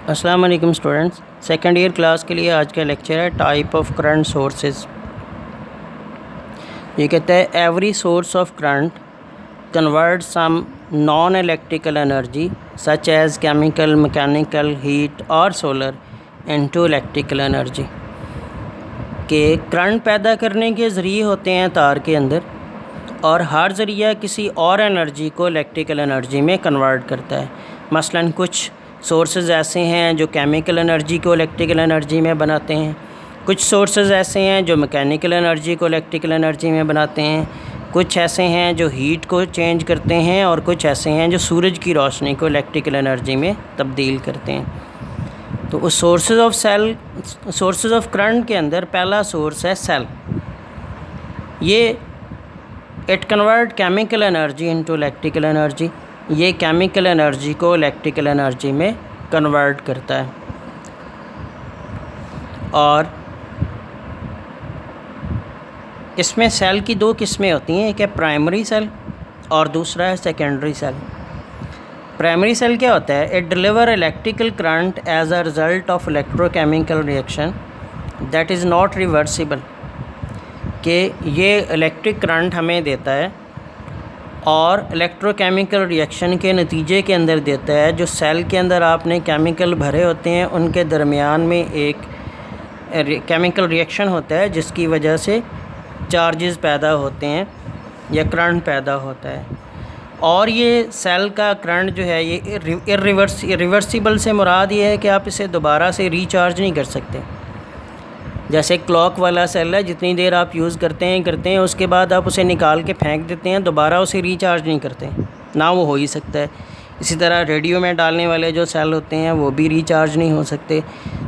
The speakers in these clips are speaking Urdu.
السلام علیکم اسٹوڈنٹس، سیکنڈ ایئر کلاس کے لیے آج کا لیکچر ہے ٹائپ آف کرنٹ سورسز۔ یہ کہتا ہے every source of current convert some non electrical energy such as chemical, mechanical, heat اور سولر انٹو الیکٹریکل انرجی۔ کہ کرنٹ پیدا کرنے کے ذریعے ہوتے ہیں تار کے اندر، اور ہر ذریعہ کسی اور انرجی کو الیکٹریکل انرجی میں کنورٹ کرتا ہے۔ مثلاً کچھ سورسز ایسے ہیں جو کیمیکل انرجی کو الیکٹریکل انرجی میں بناتے ہیں، کچھ سورسز ایسے ہیں جو میکینیکل انرجی کو الیکٹریکل انرجی میں بناتے ہیں، کچھ ایسے ہیں جو ہیٹ کو چینج کرتے ہیں، اور کچھ ایسے ہیں جو سورج کی روشنی کو الیکٹریکل انرجی میں تبدیل کرتے ہیں۔ تو اس سورسز آف کرنٹ کے اندر پہلا سورس ہے سیل۔ یہ it convert chemical energy into electrical energy, یہ کیمیکل انرجی کو الیکٹریکل انرجی میں کنورٹ کرتا ہے۔ اور اس میں سیل کی دو قسمیں ہوتی ہیں، ایک ہے پرائمری سیل اور دوسرا ہے سیکنڈری سیل۔ پرائمری سیل کیا ہوتا ہے؟ It deliver electrical current as a result of electro chemical reaction that is not reversible, کہ یہ الیکٹرک کرنٹ ہمیں دیتا ہے اور الیکٹرو کیمیکل ریئیکشن کے نتیجے کے اندر دیتا ہے۔ جو سیل کے اندر آپ نے کیمیکل بھرے ہوتے ہیں ان کے درمیان میں ایک کیمیکل ریئیکشن ہوتا ہے جس کی وجہ سے چارجز پیدا ہوتے ہیں یا کرنٹ پیدا ہوتا ہے۔ اور یہ سیل کا کرنٹ جو ہے یہ ریورسیبل سے مراد یہ ہے کہ آپ اسے دوبارہ سے ریچارج نہیں کر سکتے۔ جیسے کلاک والا سیل ہے، جتنی دیر آپ یوز کرتے ہیں اس کے بعد آپ اسے نکال کے پھینک دیتے ہیں، دوبارہ اسے ریچارج نہیں کرتے، نہ وہ ہو ہی سکتا ہے۔ اسی طرح ریڈیو میں ڈالنے والے جو سیل ہوتے ہیں وہ بھی ریچارج نہیں ہو سکتے۔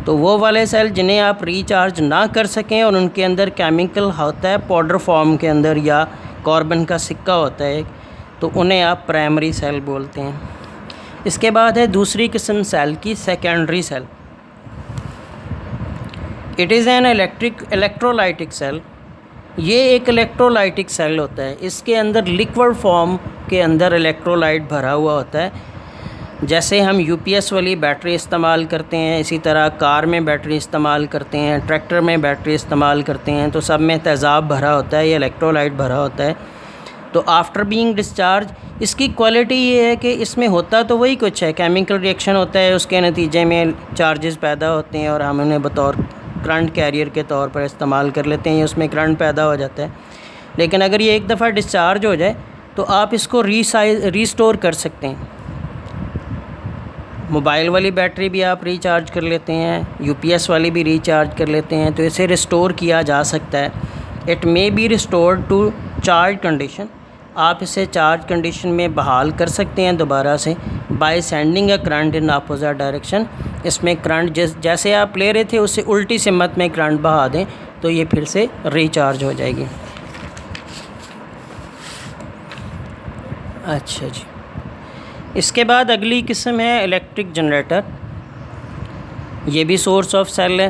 تو وہ والے سیل جنہیں آپ ریچارج نہ کر سکیں اور ان کے اندر کیمیکل ہوتا ہے پاؤڈر فارم کے اندر یا کاربن کا سکہ ہوتا ہے، تو انہیں آپ پرائمری سیل بولتے ہیں۔ اس کے بعد ہے دوسری قسم سیل کی، secondary cell. It is an electrolytic cell. یہ ایک الیکٹرولائٹک سیل ہوتا ہے، اس کے اندر لیکوڈ فارم کے اندر الیکٹرولائٹ بھرا ہوا ہوتا ہے۔ جیسے ہم یو پی ایس والی بیٹری استعمال کرتے ہیں، اسی طرح کار میں بیٹری استعمال کرتے ہیں، ٹریکٹر میں بیٹری استعمال کرتے ہیں، تو سب میں تیزاب بھرا ہوتا ہے یا الیکٹرولائٹ بھرا ہوتا ہے۔ تو آفٹر بینگ ڈسچارج اس کی کوالٹی یہ ہے کہ اس میں ہوتا تو وہی کچھ ہے، کیمیکل ریئیکشن ہوتا ہے، اس کے نتیجے میں چارجز پیدا ہوتے ہیں اور ہم انہیں بطور کرنٹ کیریئر کے طور پر استعمال کر لیتے ہیں، اس میں کرنٹ پیدا ہو جاتا ہے۔ لیکن اگر یہ ایک دفعہ ڈسچارج ہو جائے تو آپ اس کو ریسٹور کر سکتے ہیں۔ موبائل والی بیٹری بھی آپ ریچارج کر لیتے ہیں، یو پی ایس والی بھی ریچارج کر لیتے ہیں، تو اسے ریسٹور کیا جا سکتا ہے۔ It may be restored to charge condition, آپ اسے چارج کنڈیشن میں بحال کر سکتے ہیں دوبارہ سے، by sending a current in opposite direction. اس میں کرنٹ جیسے آپ لے رہے تھے اس سے الٹی سمت میں کرنٹ بہا دیں تو یہ پھر سے ریچارج ہو جائے گی۔ اچھا جی، اس کے بعد اگلی قسم ہے الیکٹرک جنریٹر۔ یہ بھی سورس آف سیل ہے۔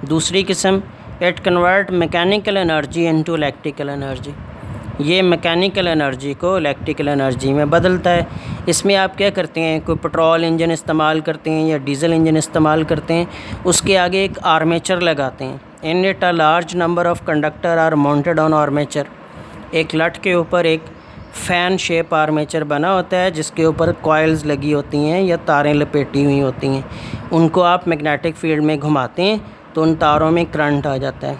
دوسری قسم it convert mechanical energy into electrical energy, یہ میکینیکل انرجی کو الیکٹریکل انرجی میں بدلتا ہے۔ اس میں آپ کیا کرتے ہیں، کوئی پٹرول انجن استعمال کرتے ہیں یا ڈیزل انجن استعمال کرتے ہیں، اس کے آگے ایک آرمیچر لگاتے ہیں۔ In it a large number of conductor are mounted on armature, ایک لٹ کے اوپر ایک فین شیپ آرمیچر بنا ہوتا ہے جس کے اوپر کوائلز لگی ہوتی ہیں یا تاریں لپیٹی ہوئی ہوتی ہیں۔ ان کو آپ میگنیٹک فیلڈ میں گھماتے ہیں تو ان تاروں میں کرنٹ آ جاتا ہے،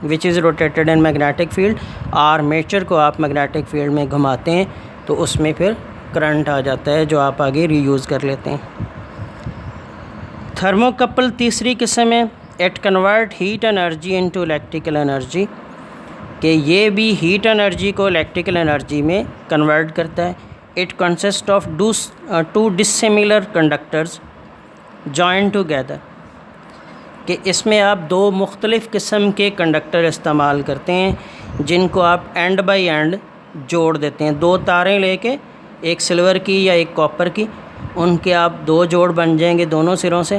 وچ از روٹیٹڈ ان میگنیٹک فیلڈ۔ آرمیچر کو آپ میگنیٹک فیلڈ میں گھماتے ہیں تو اس میں پھر کرنٹ آ جاتا ہے جو آپ آگے ری یوز کر لیتے ہیں۔ تھرموکپل تیسری قسم ہے۔ It convert heat energy into electrical energy, کہ یہ بھی ہیٹ انرجی کو الیکٹریکل انرجی میں کنورٹ کرتا ہے۔ It consist of two dissimilar conductors join together, کہ اس میں آپ دو مختلف قسم کے کنڈکٹر استعمال کرتے ہیں جن کو آپ اینڈ بائی اینڈ جوڑ دیتے ہیں۔ دو تاریں لے کے، ایک سلور کی یا ایک کاپر کی، ان کے آپ دو جوڑ بن جائیں گے دونوں سروں سے۔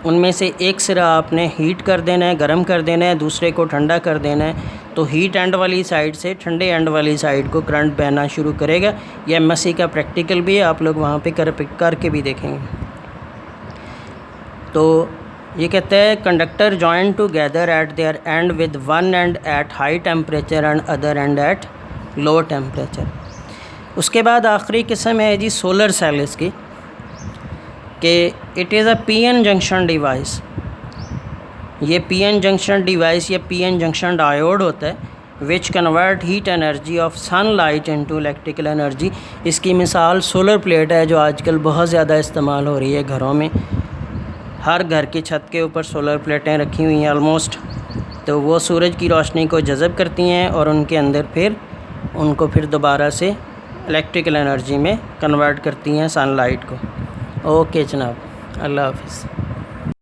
ان میں سے ایک سرا آپ نے ہیٹ کر دینا ہے، گرم کر دینا ہے، دوسرے کو ٹھنڈا کر دینا ہے، تو ہیٹ اینڈ والی سائڈ سے ٹھنڈے اینڈ والی سائڈ کو کرنٹ بہنا شروع کرے گا۔ یہ ایم ایس سی کا پریکٹیکل بھی ہے، آپ لوگ وہاں پہ کر کے بھی دیکھیں گے۔ تو یہ کہتا ہے conductor join together at their end with one end at high temperature and other end at low temperature. اس کے بعد آخری قسم ہے جی سولر سیل اس کی، کہ it is a P N junction device. یہ پی این جنکشن ڈیوائس یا پی این جنکشن ڈائیوڈ ہوتا ہے which convert heat energy of sunlight into electrical energy. اس کی مثال سولر پلیٹ ہے جو آج کل بہت زیادہ استعمال ہو رہی ہے گھروں میں. ہر گھر کی چھت کے اوپر سولر پلیٹیں رکھی ہوئی ہیں آلموسٹ. تو وہ سورج کی روشنی کو جذب کرتی ہیں اور ان کے اندر ان کو پھر دوبارہ سے الیکٹریکل انرجی میں کنورٹ کرتی ہیں سن لائٹ کو. اوکے جناب، اللہ حافظ.